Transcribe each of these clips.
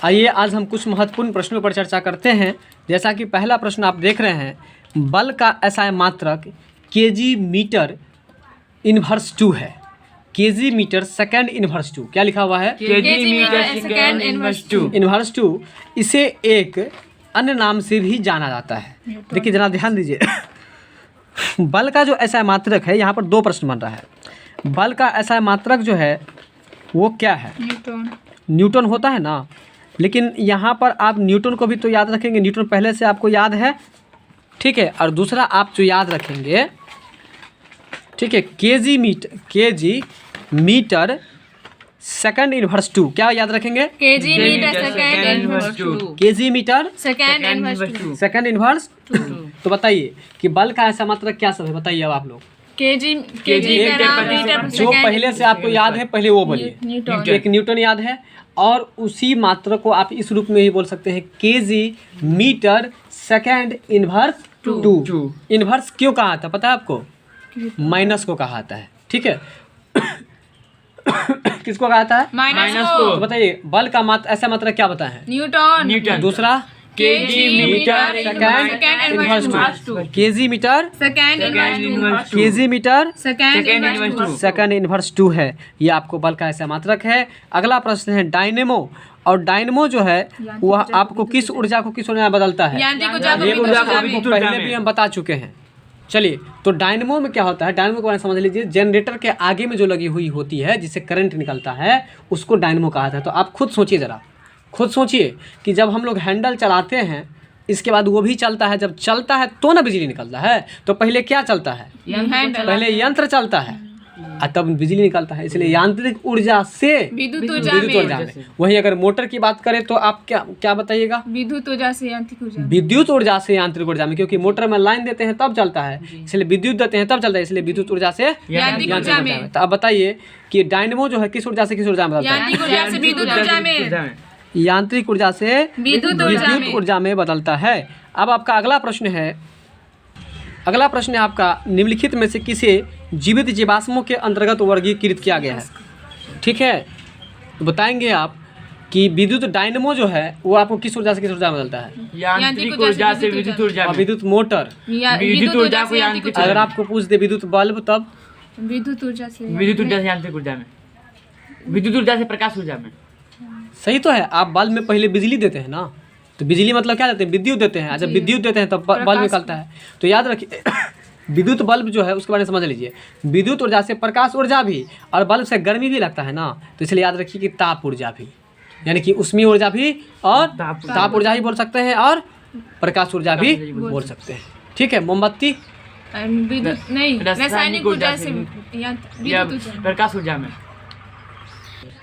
आइए आज हम कुछ महत्वपूर्ण प्रश्नों पर चर्चा करते हैं। जैसा कि पहला प्रश्न आप देख रहे हैं, बल का एसआई मात्रक केजी मीटर इनवर्स 2 है। केजी मीटर सेकेंड इनवर्स 2 क्या लिखा हुआ है? KG metre second inverse 2। Inverse 2 इसे एक अन्य नाम से भी जाना जाता है। देखिए जरा ध्यान दीजिए बल का जो एसआई मात्रक है, यहाँ पर दो प्रश्न बन रहा है। बल का एसआई मात्रक जो है वो क्या है? न्यूटन होता है ना, लेकिन यहाँ पर आप न्यूटन को भी तो याद रखेंगे, न्यूटन पहले से आपको याद है, ठीक है। और दूसरा आप जो याद रखेंगे, ठीक है, केजी मीटर सेकंड इनवर्स 2 क्या याद रखेंगे? KG metre second inverse 2। KG metre second inverse 2। Second inverse 2। तो बताइए कि बल का ऐसा मात्रक क्या सब है, बताइए अब आप लोग। केजी मीटर जो पहले से आपको याद है पहले वो बोलिए। एक न्यूटन याद है और उसी मात्रक को आप इस रूप में ही बोल सकते हैं, KG metre second inverse 2। Inverse क्यों कहा था पता है आपको? माइनस को कहा आता है, ठीक है किसको कहा था? माइनस को। तो बताइए बल का ऐसा मात्रक क्या बताए हैं? न्यूटन। दूसरा KG metre second inverse 2। KG metre second inverse 2। KG metre second inverse 2। Second inverse 2 है। ये आपको बल का ऐसा मात्रक है। अगला प्रश्न है डायनेमो। और डायनेमो जो है वह आपको किस ऊर्जा को किस ऊर्जा में बदलता है? यांत्रिक ऊर्जा को ये विद्युत ऊर्जा ऊर्जा को में। आपको पहले भी हम बता चुके हैं। चलिए तो डायनेमो में क्या होता है, डायनेमो के बारे में समझ लीजिए। जनरेटर के आगे में जो लगी हुई होती है जिससे करंट निकलता है उसको डायनेमो कहा जाता है। तो आप खुद सोचिए, ज़रा खुद सोचिए कि जब हम लोग हैंडल चलाते हैं इसके बाद वो भी चलता है, जब चलता है तो ना बिजली निकलता है। तो पहले क्या चलता है? पहले यंत्र चलता है और तब बिजली निकलता है। इसलिए यांत्रिक ऊर्जा से विद्युत ऊर्जा ऊर्जा में। में। वहीं अगर मोटर की बात करें तो आप क्या बताइएगा? विद्युत ऊर्जा से यांत्रिक ऊर्जा। विद्युत ऊर्जा से यांत्रिक ऊर्जा में, क्योंकि मोटर में लाइन देते हैं तब चलता है, इसलिए विद्युत देते हैं तब चलता है, इसलिए विद्युत ऊर्जा से यांत्रिक ऊर्जा में। तो अब बताइए कि डायनेमो जो है किस ऊर्जा से किस ऊर्जा में बदलता है? यांत्रिक ऊर्जा से विद्युत ऊर्जा में। यांत्रिक ऊर्जा से विद्युत ऊर्जा में बदलता है। अब आपका अगला प्रश्न है आपका, निम्नलिखित में से किसे जीवित जीवाश्मों के अंतर्गत वर्गीकृत किया गया है? ठीक है, तो बताएंगे आप कि विद्युत डायनेमो जो है वो आपको किस ऊर्जा से किस ऊर्जा में बदलता है? यांत्रिक ऊर्जा से विद्युत ऊर्जा और विद्युत मोटर, विद्युत ऊर्जा से यांत्रिक अगर आपको पूछ दे विद्युत बल्ब, तब विद्युत ऊर्जा से यांत्रिक ऊर्जा में, विद्युत ऊर्जा से प्रकाश ऊर्जा में। सही तो है। आप बल्ब में पहले बिजली देते हैं ना, तो बिजली मतलब क्या देते हैं? विद्युत देते हैं। जब विद्युत देते हैं तब बल्ब निकलता है। तो याद रखिए विद्युत बल्ब जो है उसके बारे में समझ लीजिए। विद्युत ऊर्जा से प्रकाश ऊर्जा भी और बल्ब से गर्मी भी लगता है ना, तो इसलिए याद रखिए कि ताप ऊर्जा भी, यानी कि ऊष्मीय ऊर्जा भी और ताप ऊर्जा ही बोल सकते हैं और प्रकाश ऊर्जा भी बोल सकते हैं। ठीक है, मोमबत्ती विद्युत नहीं, रासायनिक ऊर्जा से प्रकाश ऊर्जा में।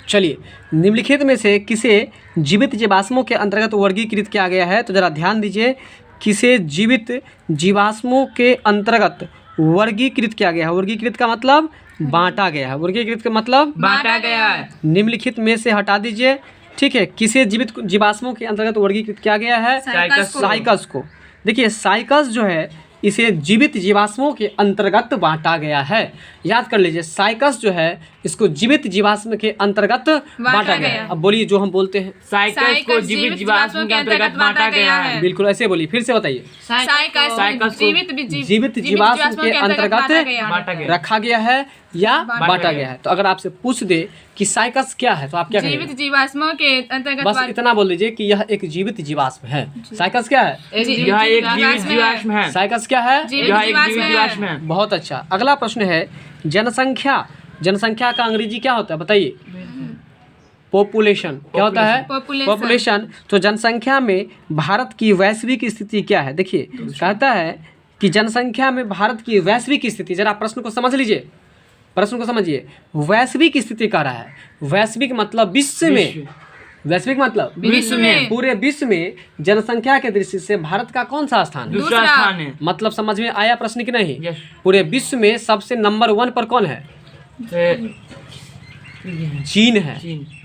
चलिए निम्नलिखित में से किसे जीवित जीवाश्मों के अंतर्गत वर्गीकृत किया गया है? तो ज़रा ध्यान दीजिए, किसे जीवित जीवाश्मों के अंतर्गत वर्गीकृत किया गया है? वर्गीकृत का मतलब बांटा गया है। वर्गीकृत का मतलब बांटा गया है। निम्नलिखित में से हटा दीजिए, ठीक है। किसे जीवित जीवाश्मों के अंतर्गत वर्गीकृत किया गया है? साइकस को। देखिए साइकस जो है इसे जीवित जीवाश्मों के अंतर्गत बांटा गया है। याद कर लीजिए, साइकस जो है इसको जीवित जीवाश्म के अंतर्गत बांटा गया है। अब बोलिए जो हम बोलते हैं, साइकस को जीवित जीवाश्म के अंतर्गत बांटा गया है। बिल्कुल ऐसे बोलिए, फिर से बताइए। साइकस जीवित जीवाश्म के अंतर्गत रखा गया है या बांटा गया है। तो अगर आपसे पूछ दे कि साइकस क्या है तो आप क्या कहेंगे? जीवित जीवाश्मों के अंतर्गत। बस इतना बोल दीजिए कि यह एक जीवित जीवाश्म है। साइकस क्या है? यह एक जीवित जीवाश्म है। साइकस क्या है? यह एक जीवित जीवाश्म है। बहुत अच्छा। अगला प्रश्न है जनसंख्या। जनसंख्या का अंग्रेजी क्या होता है बताइए? पॉपुलेशन। क्या होता है? पॉपुलेशन। तो जनसंख्या में भारत की वैश्विक स्थिति क्या है? देखिए कहता है कि जनसंख्या में भारत की वैश्विक स्थिति, जरा प्रश्न को समझ लीजिए, प्रश्न को समझिए। वैश्विक स्थिति कह रहा है, वैश्विक मतलब विश्व में, वैश्विक मतलब विश्व में, पूरे विश्व में जनसंख्या के दृष्टि से भारत का कौन सा स्थान है? दूसरा स्थान है। मतलब समझ में आया प्रश्न की नहीं? Yes. पूरे विश्व में सबसे नंबर 1 पर कौन है? चीन है।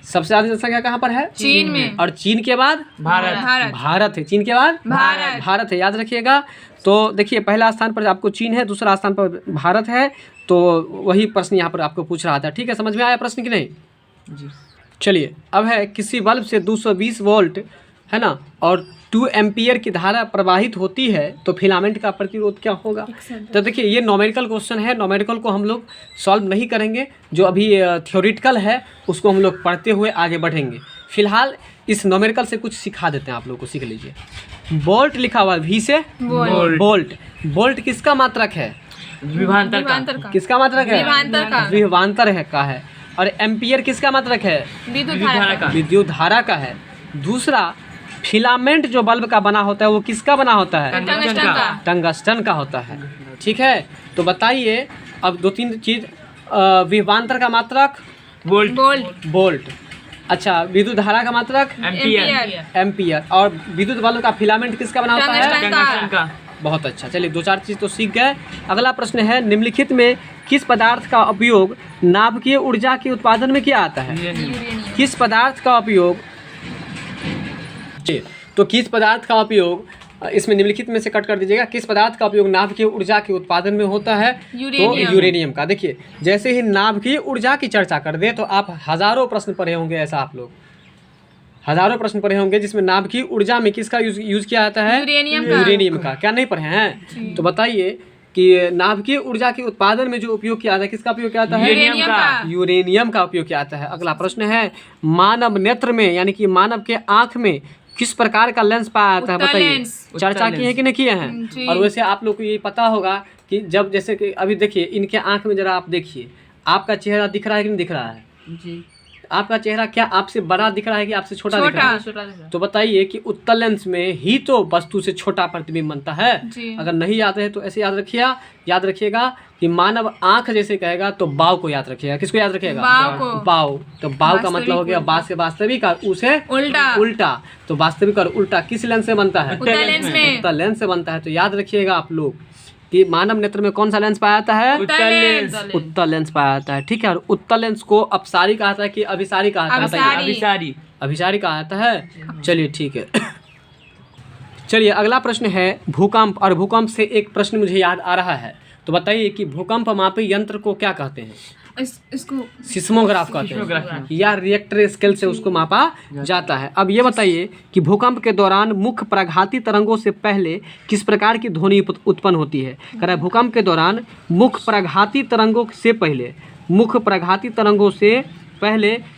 सबसे ज्यादा जनसंख्या कहाँ पर है? चीन में। और चीन के बाद भारत है। चीन के बाद भारत है, याद रखिएगा। तो देखिए पहला स्थान पर आपको चीन है, दूसरा स्थान पर भारत है। तो वही प्रश्न यहाँ पर आपको पूछ रहा था। ठीक है, समझ में आया प्रश्न की नहीं? चलिए अब है किसी बल्ब से 220 वोल्ट है ना और 2 एम्पियर की धारा प्रवाहित होती है तो फिलामेंट का प्रतिरोध क्या होगा। तो देखिए ये नॉमेरिकल क्वेश्चन है, नॉमेरिकल को हम लोग सॉल्व नहीं करेंगे, जो अभी थ्योरेटिकल है उसको हम लोग पढ़ते हुए आगे बढ़ेंगे। फिलहाल इस नॉमेरिकल से कुछ सिखा देते हैं आप लोग को, सीख लीजिए। वोल्ट लिखा हुआ है, वी से वोल्ट। वोल्ट किसका मात्रक है? विभवांतर का। विभवांतर का। किसका मात्रक है? विभवांतर का। विभवांतर है का है। और एम्पियर किसका मात्रक है? विद्युत विद्युत धारा धारा का। का। विद्युत धारा का है। दूसरा फिलामेंट जो बल्ब का बना होता है वो किसका बना होता है? टंगस्टन का। टंगस्टन का होता है। ठीक है, तो बताइए अब 2-3 चीज। विभवांतर का मात्रक वोल्ट। वोल्ट। वोल्ट। अच्छा, विद्युत धारा का मात्रक एम्पियर। एम्पियर। और विद्युत बल्ब का फिलामेंट किसका बना होता है? टंगस्टन टंगस्टन का। बहुत अच्छा। चलिए 2-4 चीज़ तो सीख गए। अगला प्रश्न है, निम्नलिखित में किस पदार्थ का उपयोग नाभिकीय ऊर्जा के उत्पादन में किया जाता है? यूरेनियम। किस पदार्थ का उपयोग, तो किस पदार्थ का उपयोग, इसमें निम्नलिखित में से कट कर दीजिएगा, किस पदार्थ का उपयोग नाभिकीय ऊर्जा के उत्पादन में होता है? तो यूरेनियम। यूरेनियम का। देखिए जैसे ही नाभिकीय ऊर्जा की चर्चा कर दे तो आप हजारों प्रश्न पढ़े होंगे, ऐसा आप लोग हजारों प्रश्न पढ़े होंगे जिसमें नाभिकीय ऊर्जा में किसका यूज किया जाता है? यूरेनियम का। यूरेनियम का। क्या नहीं पढ़े हैं? तो बताइए कि नाभिकीय ऊर्जा के उत्पादन में जो उपयोग किया जाता है, किसका उपयोग किया जाता है? यूरेनियम का। यूरेनियम का उपयोग किया जाता है। अगला प्रश्न है, मानव नेत्र में यानी कि मानव के आंख में किस प्रकार का लेंस पाया जाता है? उत्तल बताइए। लेंस। चर्चा की है कि नहीं किए जी। हैं? और वैसे आप लोग को ये पता होगा कि जब जैसे कि अभी देखिए इनके आंख में जरा आप देखिए, आपका चेहरा दिख रहा है कि नहीं दिख रहा है? जी। आपका चेहरा क्या आपसे बड़ा दिख रहा है कि आपसे छोटा दिख रहा है? छोटा। तो बताइए कि उत्तल लेंस में ही तो वस्तु से छोटा प्रतिबिंब बनता है। जी। अगर नहीं याद है तो ऐसे याद रखिएगा कि मानव आंख जैसे कहेगा तो बाव को याद रखिएगा। किसको याद रखिएगा? बाव को। बाव। तो बाव का मतलब हो गया बात से वास्तविक और उसे उल्टा। उल्टा। तो वास्तविक और उल्टा किस लेंस से बनता है? उत्तल लेंस में। उत्तल लेंस से बनता है। तो याद रखिएगा आप लोग कि मानव नेत्र में कौन सा लेंस पाया जाता है? उत्तल लेंस। उत्तल लेंस पाया जाता है। ठीक है, और उत्तल लेंस को अपसारी कहा जाता है कि अभिसारी कहा जाता है? अभिसारी। अभिसारी। अभिसारी कहा जाता है। चलिए ठीक है। चलिए अगला प्रश्न है भूकंप, और भूकंप से एक प्रश्न मुझे याद आ रहा है। तो बताइए कि भूकंप मापी यंत्र को क्या कहते हैं? इसको सिस्मोग्राफ कहते हैं, सिस्मोग्राफ। या रिएक्टर स्केल से उसको मापा जाता है। अब ये बताइए कि भूकंप के दौरान मुख्य प्रघाती तरंगों से पहले किस प्रकार की ध्वनि उत्पन्न होती है? कह रहा है भूकंप के दौरान मुख्य प्रघाती तरंगों से पहले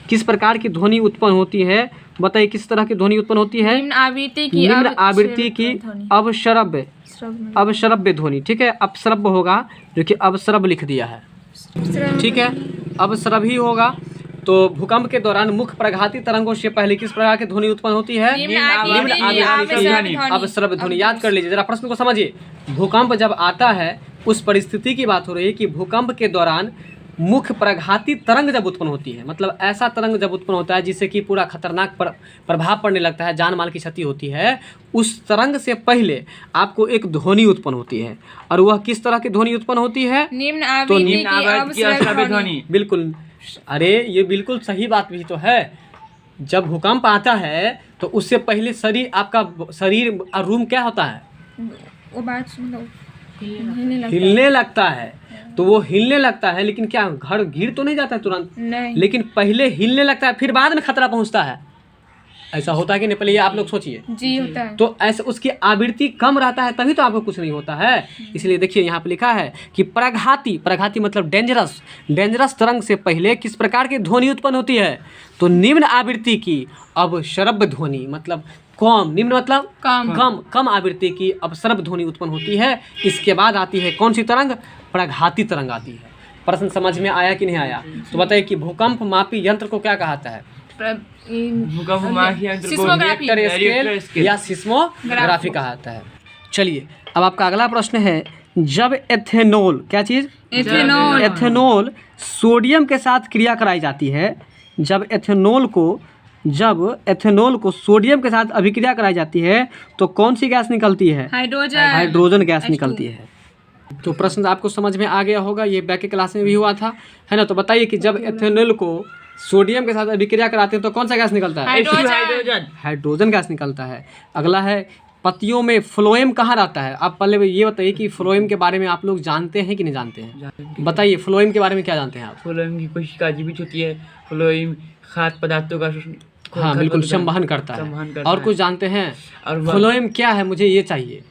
किस प्रकार की ध्वनि उत्पन्न होती है? बताइए किस तरह की ध्वनि उत्पन्न होती है? निम्न आवृत्ति की अवश्रव्य ध्वनि। ठीक है, अपश्रव्य होगा, जो कि अवश्रव्य लिख दिया है। ठीक है, अवश्रव्य होगा। तो भूकंप के दौरान मुख्य प्रघाती तरंगों से पहले किस प्रकार की ध्वनि उत्पन्न होती है? अवश्रव्य ध्वनि। याद कर लीजिए, जरा प्रश्न को समझिए। भूकंप जब आता है उस परिस्थिति की बात हो रही है कि भूकंप के दौरान मुख्य प्रघाती तरंग जब उत्पन्न होती है, मतलब ऐसा तरंग जब उत्पन्न होता है जिससे कि पूरा खतरनाक प्रभाव पड़ने लगता है, जान माल की क्षति होती है, उस तरंग से पहले आपको एक ध्वनि उत्पन्न होती है। और वह किस तरह की ध्वनि उत्पन्न होती है? निम्न तो आवृत्ति निम्न आवृत्ति की अवश्रव्य ध्वनि। बिल्कुल। अरे ये बिल्कुल सही बात भी तो है। जब भूकंप आता है तो उससे पहले शरीर और रूम क्या होता है? वो बात हिलने लगता है। तो वो हिलने लगता है, लेकिन क्या घर गिर तो नहीं जाता है तुरंत? नहीं। लेकिन पहले हिलने लगता है, फिर बाद में खतरा पहुंचता है। ऐसा होता है कि नहीं? पहले ये आप लोग सोचिए। जी होता है। तो ऐसे उसकी आवृत्ति कम रहता है तभी तो आपको कुछ नहीं होता है। इसलिए देखिए यहाँ पे लिखा है कि प्रघाती मतलब डेंजरस तरंग से पहले किस प्रकार की ध्वनि उत्पन्न होती है? तो निम्न आवृत्ति की अवश्रव्य ध्वनि, मतलब कम। निम्न मतलब कम आवृत्ति की अवश्रव्य ध्वनि उत्पन्न होती है। इसके बाद आती है कौन सी तरंग? प्रघाती तरंग आती है। प्रश्न समझ में आया कि नहीं आया? तो बताइए कि भूकंप मापी यंत्र को क्या कहता है? भूकंप मापी यंत्र को सिस्मोग्राफी। रिएक्टर स्केल या सिस्मोग्राफी कहा जाता है। चलिए अब आपका अगला प्रश्न है, जब एथेनॉल, क्या चीज़? एथेनॉल सोडियम के साथ क्रिया कराई जाती है, जब एथेनॉल को सोडियम के साथ अभिक्रिया कराई जाती है तो कौन सी गैस निकलती है? हाइड्रोजन गैस निकलती है। तो प्रश्न आपको समझ में आ गया होगा, ये बैक के क्लास में भी हुआ था, है ना? तो बताइए कि जब एथेनॉल को सोडियम के साथ अभिक्रिया कराते हैं तो कौन सा गैस निकलता है? हाइड्रोजन गैस निकलता है। अगला है, पत्तियों में फ्लोएम कहाँ रहता है? आप पहले ये बताइए कि फ्लोएम के बारे में आप लोग जानते हैं कि नहीं जानते हैं? बताइए फ्लोएम के बारे में क्या जानते हैं आप? फ्लोएम की कोशिका जीवित होती है। फ्लोएम खाद्य पदार्थों का हाँ बिल्कुल, संवहन करता संवहन है। करता और है। कुछ जानते हैं? और वह- फ्लोएम क्या है, मुझे ये चाहिए।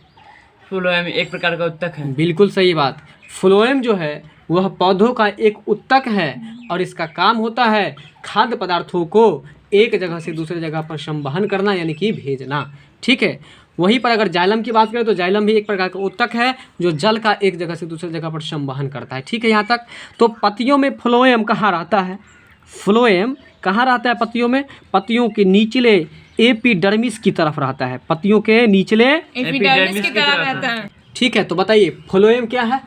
फ्लोएम एक प्रकार का उत्तक है। बिल्कुल सही बात। फ्लोएम जो है वह पौधों का एक उत्तक है और इसका काम होता है खाद्य पदार्थों को एक जगह से दूसरे जगह पर संवहन करना, यानी कि भेजना। ठीक है। वहीं पर अगर जाइलम की बात करें तो जाइलम भी एक प्रकार का उत्तक है जो जल का एक जगह से दूसरे जगह पर संवहन करता है। ठीक है यहाँ तक। तो पत्तियों में फ्लोएम कहाँ रहता है? फ्लोएम कहाँ रहता है पत्तियों में? पत्तियों के निचले एपिडर्मिस की तरफ रहता है। पत्तियों के निचले एपिडर्मिस की तरह रहता है। ठीक है। तो बताइए फ्लोएम क्या है?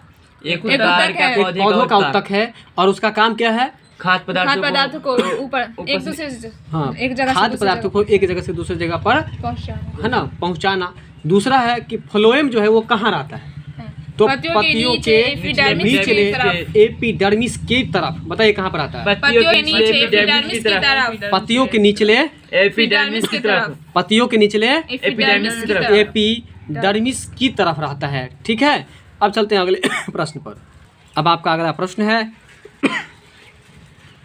एक उत्तक प्रकार का है। एक पौधों का उत्तक है और उसका काम क्या है? खाद्य खाद्य पदार्थों पदार्थों को ऊपर एक दूसरे से हाँ, एक जगह से खाद्य दूसरी पदार्थों को एक जगह से दूसरी जगह पर पहुंचाना। है ना पहुंचाना। दूसरा है कि फ्लोएम जो है वो कहाँ रहता है? तो पत्तियों के एपिडर्मिस की निचले तरफ। एपिडर्मिस की तरफ। बताइए कहाँ पर आता है? पत्तियों के नीचे एपिडर्मिस की तरफ। पत्तियों के निचले एपिडर्मिस की तरफ। पत्तियों के निचले एपिडर्मिस की तरफ। एपिडर्मिस की तरफ रहता है। ठीक है। अब चलते हैं अगले प्रश्न पर। अब आपका अगला प्रश्न है,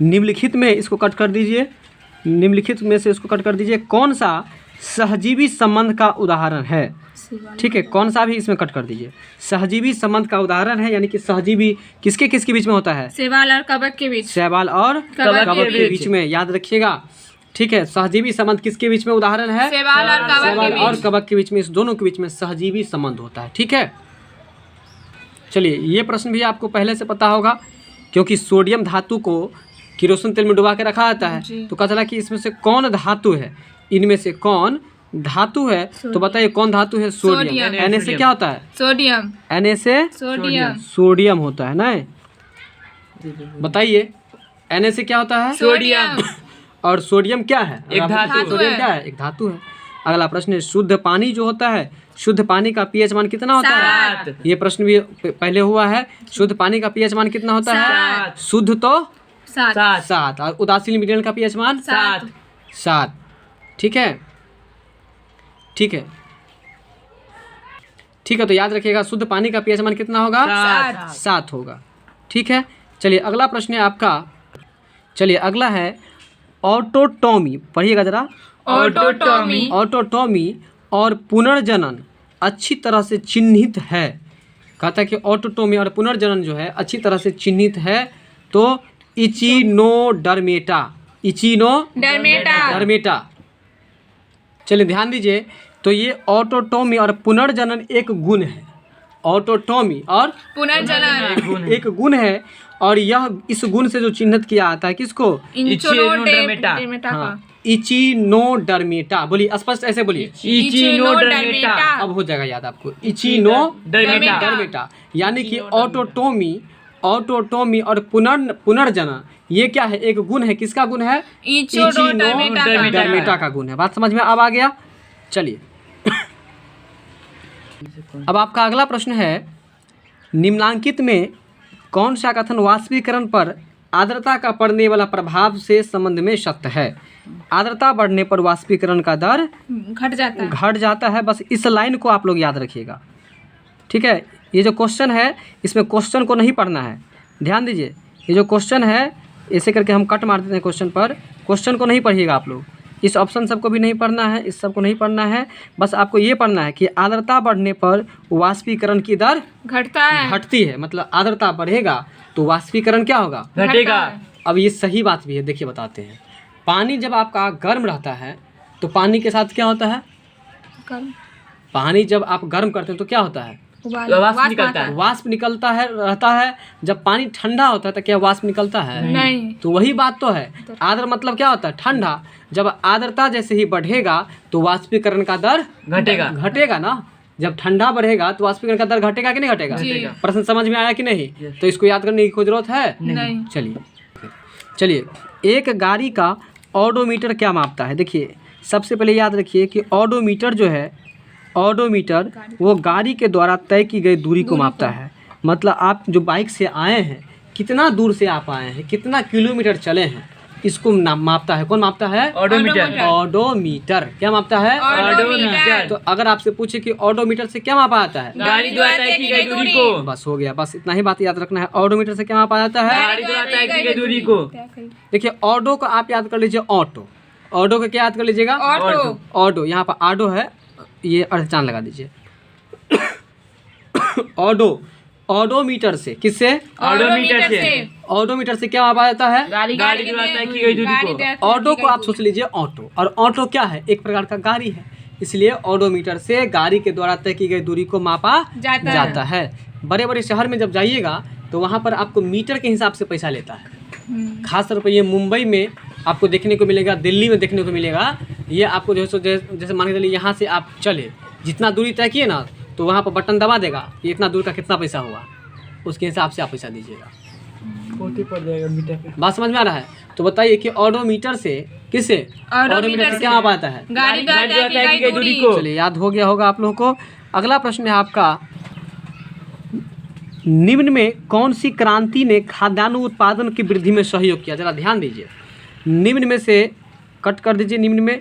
निम्नलिखित में इसको कट कर दीजिए, निम्नलिखित में से इसको कट कर दीजिए। कौन सा सहजीवी संबंध का उदाहरण है? ठीक है, कौन सा भी इसमें कट कर दीजिए। सहजीवी संबंध का उदाहरण है, यानी कि सहजीवी किसके किसके बीच में होता है? शैवाल और कवक के बीच। शैवाल और कवक के बीच में, याद रखिएगा। ठीक है। सहजीवी संबंध किसके बीच में उदाहरण है? शैवाल और कवक के शैवाल और बीच। कवक के बीच में, इस दोनों के बीच में सहजीवी संबंध होता है। ठीक है। चलिए, ये प्रश्न भी आपको पहले से पता होगा क्योंकि सोडियम धातु को किरोसिन तेल में डुबा के रखा जाता है। तो कहा चला कि इसमें से कौन धातु है, इनमें से कौन धातु है? तो बताइए कौन धातु है? सोडियम। Na से क्या होता है? सोडियम। Na से सोडियम। सोडियम होता है ना। बताइए Na से क्या होता है? सोडियम। और सोडियम क्या है? एक धातु। सोडियम है। क्या है? एक धातु है। अगला प्रश्न है, शुद्ध पानी जो होता है, शुद्ध पानी का पीएच मान कितना होता है? 7। ये प्रश्न भी पहले हुआ है। शुद्ध पानी का पीएच मान कितना होता है? 7। शुद्ध तो 7। 7 और उदासीन मिश्रण का पीएच मान 7। 7। ठीक है। ठीक है। ठीक है। तो याद रखिएगा शुद्ध पानी का पीएच मान कितना होगा? 7 होगा। ठीक है। चलिए अगला प्रश्न है आपका। चलिए अगला है ऑटोटॉमी। पढ़िएगा जरा। ऑटोटॉमी। ऑटोटॉमी और पुनर्जनन अच्छी तरह से चिन्हित है। कहता है कि ऑटोटॉमी और पुनर्जनन जो है अच्छी तरह से चिन्हित है। तो इचिनोडर्मेटा। इचिनोडर्मेटा। चलिए ध्यान दीजिए। तो ये ऑटोटॉमी और पुनर्जनन एक गुण है। ऑटोटॉमी और पुनर्जनन एक गुण है और यह इस गुण से जो चिन्हित किया जाता है किसको? इचिनोडर्मेटा हाँ, इचिनोडर्मेटा। बोलिए स्पष्ट ऐसे बोलिए। इचिनोडर्मेटा। अब हो जाएगा याद आपको। इचिनोडर्मेटा यानी कि ऑटोटॉमी और पुनर्जनन ये क्या है? एक गुण है। किसका गुण है? इचिनोडर्मेटा का गुण है। बात समझ में अब आ गया। चलिए अब आपका अगला प्रश्न है, निम्नांकित में कौन सा कथन वाष्पीकरण पर आर्द्रता का पड़ने वाला प्रभाव से संबंध में सत्य है? आर्द्रता बढ़ने पर वाष्पीकरण का दर घट जाता है। बस इस लाइन को आप लोग याद रखिएगा। ठीक है। ये जो क्वेश्चन है इसमें क्वेश्चन को नहीं पढ़ना है, ध्यान दीजिए। ये जो क्वेश्चन है ऐसे करके हम कट मार देते हैं क्वेश्चन पर। क्वेश्चन को नहीं पढ़िएगा आप लोग। इस ऑप्शन सबको भी नहीं पढ़ना है, इस सबको नहीं पढ़ना है। बस आपको ये पढ़ना है कि आर्द्रता बढ़ने पर वाष्पीकरण की दर घटती है। मतलब आर्द्रता बढ़ेगा तो वाष्पीकरण क्या होगा? घटेगा। अब ये सही बात भी है। देखिए बताते हैं। पानी जब आपका गर्म रहता है तो पानी के साथ क्या होता है? पानी जब आप गर्म करते हैं तो क्या होता है? वाष्प निकलता है। वाष्प निकलता है रहता है। जब पानी ठंडा होता है तो क्या वाष्प निकलता है? नहीं। तो वही बात तो है। आर्द्र मतलब क्या होता है? ठंडा। जब आर्द्रता जैसे ही बढ़ेगा तो वाष्पीकरण का दर घटेगा ना। जब ठंडा बढ़ेगा तो वाष्पीकरण का दर घटेगा कि नहीं घटेगा? प्रश्न समझ में आया कि नहीं? तो इसको याद करने की कोई जरूरत है? नहीं। चलिए एक गाड़ी का ऑडोमीटर क्या मापता है? देखिए सबसे पहले याद रखिए कि ऑडोमीटर जो है, ऑडोमीटर वो गाड़ी के द्वारा तय की गई दूरी को मापता है। मतलब आप जो बाइक से आए हैं कितना दूर से आप आए हैं, कितना किलोमीटर चले हैं, इसको मापता है। कौन मापता है? ऑडोमीटर। ऑडोमीटर। क्या मापता है? ऑडोमीटर। तो अगर आपसे पूछे कि ऑडोमीटर से क्या मापा जाता है, गाड़ी द्वारा तय की गई दूरी को। बस हो गया, बस इतना ही बात याद रखना है। ऑडोमीटर से क्या मापा जाता है? गाड़ी द्वारा तय की गई दूरी को। देखिए ऑडो को आप याद कर लीजिए ऑटो। ऑडो को क्या याद कर लीजिएगा? ऑटो। ऑडो। यहाँ पर आडो है, ये अर्धचान लगा दीजिए। ऑडो। ऑडोमीटर से, किससे? ऑडोमीटर से। ऑडोमीटर से क्या मापा जाता है? गाड़ी द्वारा तय की गई दूरी को। ऑटो को आप सोच लीजिए ऑटो, और ऑटो क्या है? एक प्रकार का गाड़ी है, इसलिए ऑडोमीटर से गाड़ी के द्वारा तय की गई दूरी को मापा जाता है। बड़े बड़े शहर में जब जाइएगा तो वहाँ पर आपको मीटर के हिसाब से पैसा लेता है। खास तौर पर ये मुंबई में आपको देखने को मिलेगा, दिल्ली में देखने को मिलेगा। ये आपको जैसे मान के चलिए यहाँ से आप चले, जितना दूरी तय किए ना, तो वहाँ पर बटन दबा देगा कि इतना दूर का कितना पैसा हुआ, उसके हिसाब से आप पैसा दीजिएगा। पड़ जाएगा मीटर पे। बात समझ में आ रहा है? तो बताइए कि ऑडोमीटर से, किससे? ऑडोमीटर से क्या मापा जाता है? गाड़ी द्वारा तय की गई दूरी को। चलिए याद हो गया होगा आप लोगों को। अगला प्रश्न है आपका, निम्न में कौन सी क्रांति ने खाद्यान्न उत्पादन की वृद्धि में सहयोग किया? जरा ध्यान दीजिए। निम्न में से कट कर दीजिए। निम्न में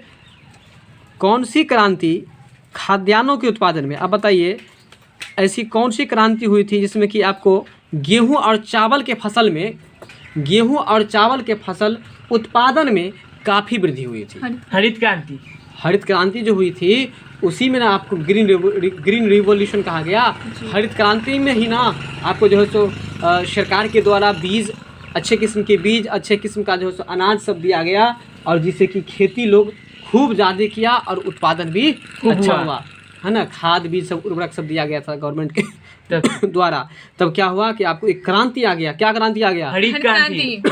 कौन सी क्रांति खाद्यान्नों के उत्पादन में, आप बताइए ऐसी कौन सी क्रांति हुई थी जिसमें कि आपको गेहूं और चावल के फसल में, गेहूं और चावल के फसल उत्पादन में काफ़ी वृद्धि हुई थी? हरित क्रांति। हरित क्रांति जो हुई थी उसी में ना आपको ग्रीन रिवॉल्यूशन कहा गया। हरित क्रांति में ही ना आपको जो है सो सरकार के द्वारा बीज, अच्छे किस्म के बीज, अच्छे किस्म का जो है सो अनाज सब दिया गया, और जिससे कि खेती लोग खूब ज़्यादा किया और उत्पादन भी अच्छा हुआ, है ना। खाद बीज सब, उर्वरक सब दिया गया था गवर्नमेंट के द्वारा। तब क्या हुआ कि आपको एक क्रांति आ गया। क्या क्रांति आ गया? हरित क्रांति।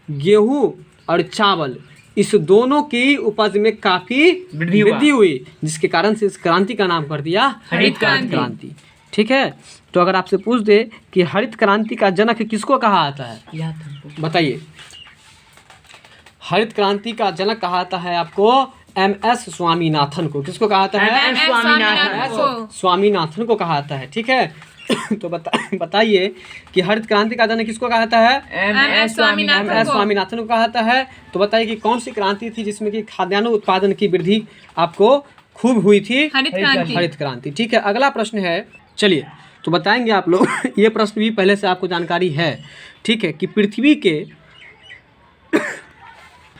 गेहूं और चावल, इस दोनों की उपज में काफ़ी वृद्धि हुई, जिसके कारण से इस क्रांति का नाम कर दिया हरित क्रांति। ठीक है। तो अगर आपसे पूछ दे कि हरित क्रांति का जनक किसको कहा जाता है, बताइए। हरित क्रांति का जनक कहा जाता है आपको MS स्वामीनाथन को। किसको कहा जाता है? स्वामीनाथन को कहा जाता है। ठीक है। तो बताइए कि हरित क्रांति का जनक किसको कहा जाता है? MS स्वामीनाथन को कहा जाता है। तो बताइए कि कौन सी क्रांति थी जिसमें कि खाद्यान्न उत्पादन की वृद्धि आपको खूब हुई थी? हरित क्रांति। ठीक है। अगला प्रश्न है, चलिए तो बताएंगे आप लोग। ये प्रश्न भी पहले से आपको जानकारी है, ठीक है, कि पृथ्वी के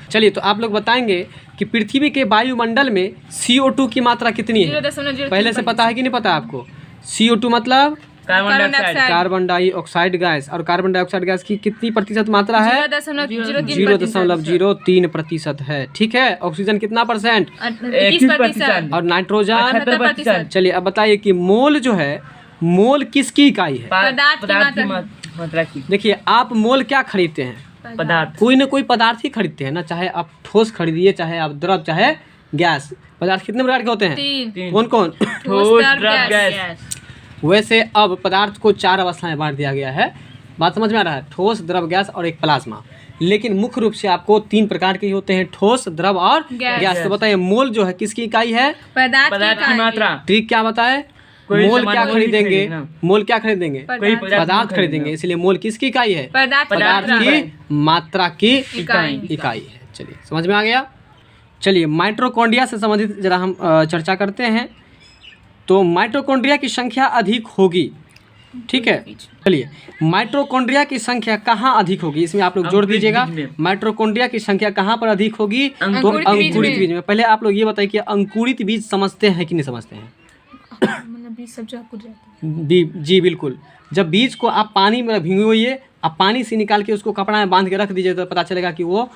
चलिए तो आप लोग बताएंगे कि पृथ्वी के वायुमंडल में CO2 की मात्रा कितनी है? पहले से पता है कि नहीं पता आपको? CO2 मतलब कार्बन डाइऑक्साइड गैस, और कार्बन डाइऑक्साइड गैस की कितनी प्रतिशत मात्रा है? 0.03% है। ठीक है। ऑक्सीजन कितना %? 21%। और नाइट्रोजन 78%। चलिए अब बताइए कि मोल जो है, मोल किसकी इकाई है? पदार्थ की मात्रा की। देखिए आप मोल क्या खरीदते हैं? पदार्थ। कोई ना कोई पदार्थ ही खरीदते हैं ना, चाहे आप ठोस खरीदिए, चाहे आप द्रव, चाहे गैस। पदार्थ कितने प्रकार के होते हैं? 3। कौन कौन? ठोस, द्रव, गैस। वैसे अब पदार्थ को 4 अवस्थाएं बांट दिया गया है। बात समझ में आ रहा है? ठोस, द्रव, गैस और एक प्लाज्मा। लेकिन मुख्य रूप से आपको 3 प्रकार के होते हैं, ठोस, द्रव और गैस। तो बताइए मोल जो है किसकी इकाई है? पदार्थ की मात्रा। ठीक, क्या बताए? मोल क्या खरीदेंगे? मोल क्या खरीदेंगे? पदार्थ खरीदेंगे। इसलिए मोल किसकी इकाई है? पदार्थ की मात्रा की इकाई है। चलिए समझ में आ गया। चलिए माइटोकॉन्ड्रिया से संबंधित जरा हम चर्चा करते हैं। तो माइटोकॉन्ड्रिया की संख्या अधिक होगी। ठीक है। चलिए माइटोकॉन्ड्रिया की संख्या कहाँ अधिक होगी, इसमें आप लोग जोड़ दीजिएगा। माइटोकॉन्ड्रिया की संख्या कहाँ पर अधिक होगी? तो अंकुरित बीज में। पहले आप लोग ये बताइए कि अंकुरित बीज समझते हैं कि नहीं समझते हैं? जी बिल्कुल। जब बीज को आप पानी में भिगोइए, आप पानी से निकाल के उसको कपड़ा में बांध के रख दीजिए, तो पता चलेगा कि वो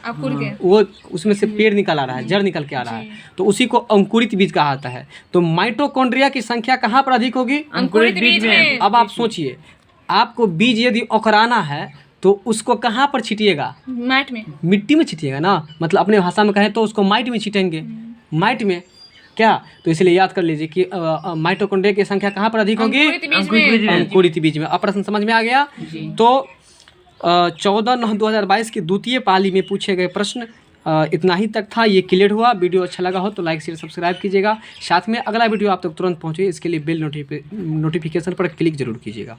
उसमें से पेड़ निकल आ रहा है, जड़ निकल के आ रहा है, तो उसी को अंकुरित बीज कहा जाता है। तो माइटोकॉन्ड्रिया की संख्या कहाँ पर अधिक होगी? अंकुरित बीज में। अब आप सोचिए, आपको बीज यदि उखराना है तो उसको कहाँ पर छीटिएगा? माइट में, मिट्टी में छीटिएगा ना। मतलब अपने भाषा में कहें तो उसको माइट में छीटेंगे। माइट में क्या? तो इसलिए याद कर लीजिए कि माइटोकॉन्ड्रिया की संख्या कहाँ पर अधिक होगी? अंकुरित बीज में। अब प्रश्न समझ में आ गया। तो 14/9/2022 की द्वितीय पाली में पूछे गए प्रश्न इतना ही तक था। ये क्लियर हुआ। वीडियो अच्छा लगा हो तो लाइक शेयर सब्सक्राइब कीजिएगा। साथ में अगला वीडियो आप तक तुरंत पहुँचे, इसके लिए बेल नोटिफिकेशन पर क्लिक जरूर कीजिएगा।